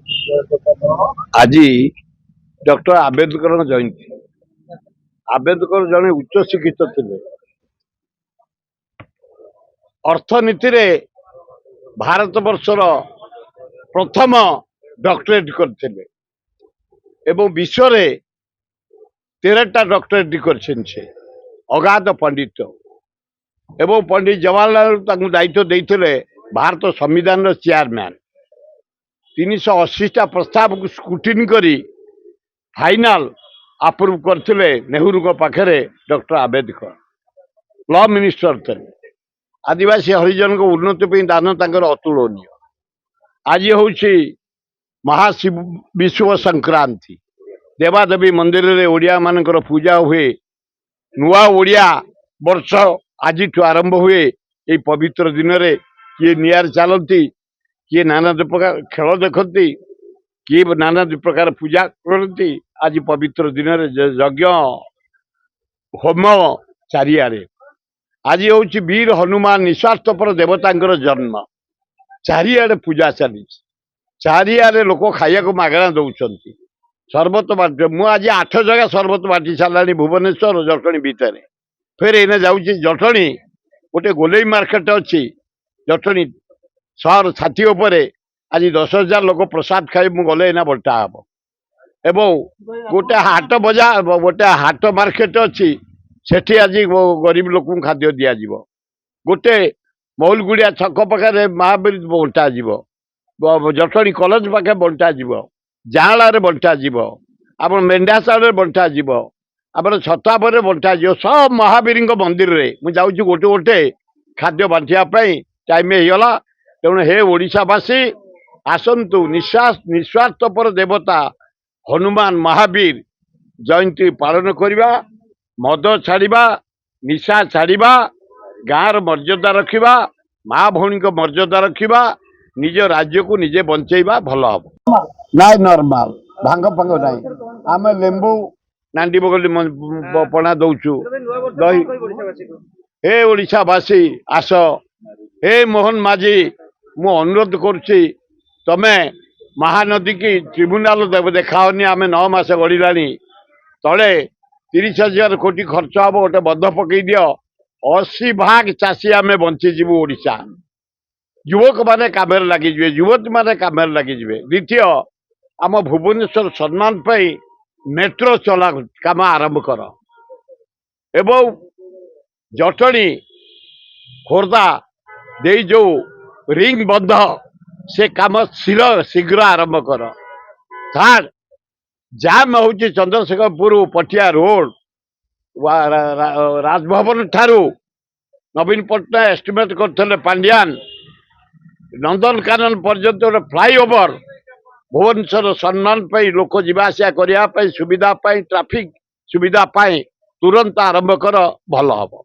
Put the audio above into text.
आज डॉक्टर आंबेडकर जयंती। आंबेडकर जड़े उच्च शिक्षित थे। अर्थनीति रे भारत वर्षर प्रथम डॉक्टरेट करते एवं विश्व रे 13टा डॉक्टरेट कर अगाध पंडित एवं पंडित जवाहरलाल नेहरू दायित्व देते भारत संविधान चेयरमैन 380टा प्रस्ताव को स्क्रूटिनी करी फाइनल अप्रूव करते नेहरू पाखे डॉक्टर आंबेडकर लॉ मिनिस्टर थे। आदिवासी हरिजन को उन्नति दान तांकर अतुलनीय। आज हूँ महाशिव विश्व संक्रांति देवादेवी मंदिर रे ओडिया मानकर पूजा हुए। नुआ ओडिया वर्ष आज आरंभ हुए। ये पवित्र दिन रे किए नियार चलती, किए नाना प्रकार खेल देखती, किए नाना प्रकार पूजा करती। आज पवित्र दिन रे यज्ञ होम चारियारे। आज हूँ वीर हनुमान निस्वार्थपर देवतांकर जन्म। चारियाडे पूजा चली, चारियाडे लोक खाया को मागणा दौरान सरबत बाट। मुझे 8 जगह सरबत बाटी सारा भुवनेश्वर जटणी भितर। फिर एने जाऊँगी जटणी गोटे गोलेई मार्केट अच्छी जटणी सहर छाती उपरे। आज 10,000 लोक प्रसाद खाई गले ना बंटा हम। एवं गोटे हाट बजार गोटे हाट मार्केट अच्छी सेठी आज गरीब लोक खाद्य दि जाव। गोटे मौलगुड़िया छक पाखे महावीर बंटा जटणी कॉलेज पाखे बंटा जाँला बंटा आप मेंढाशाल बंटा आप छतापर बंटा सब महावीर मंदिर रे मुझे जाऊँ गोटे गोटे खाद्य बांटापी टाइम होगा। तेणु हे ओडिशावासी आसतु निस्वार्थपर देवता हनुमान महावीर जयंती पालन करवा। मद छाड़ा, निशा छाड़ा, गाँव मर्यादा रखा, माँ भौणी को मर्यादा रखा, निज राज्य को निजे बंचेवा भल हम ना नॉर्मल भांग फांग ना आम लेंबू नांडी बगली पणा दौचु दही। हे ओडिशावासी आस, हे मोहन माझी मु अनुरोध करुच्ची तमे महानदी की ट्रिब्यूनाल देखाओनी। आम 9 मास गड़ा तले 30,000 कोटी खर्च हम गोटे बध पकई दियो 80 भाग चाषी आम बंचीजु। ओडिशा युवक माने काम लगे, युवती माने काम लगे। द्वितीय आम भुवनेश्वर सम्मान पाई मेट्रो चला काम आरंभ कर एवं जटणी खोर्धा दे जो रिंग बंध से काम शीघ्र आरंभ कर। थर्ड जाम हूँ चंद्रशेखरपुर पटिया रोड राजभवन ठारू नवीन पट्टनायक एस्टिमेट करते पांड्यान नंदनकानन पर्यंत गोटे फ्लाईओवर भुवनेश्वर सम्मान पाई लोक जीवासा करने सुविधा ट्राफिक सुविधा तुरंत आरंभ कर भल हम।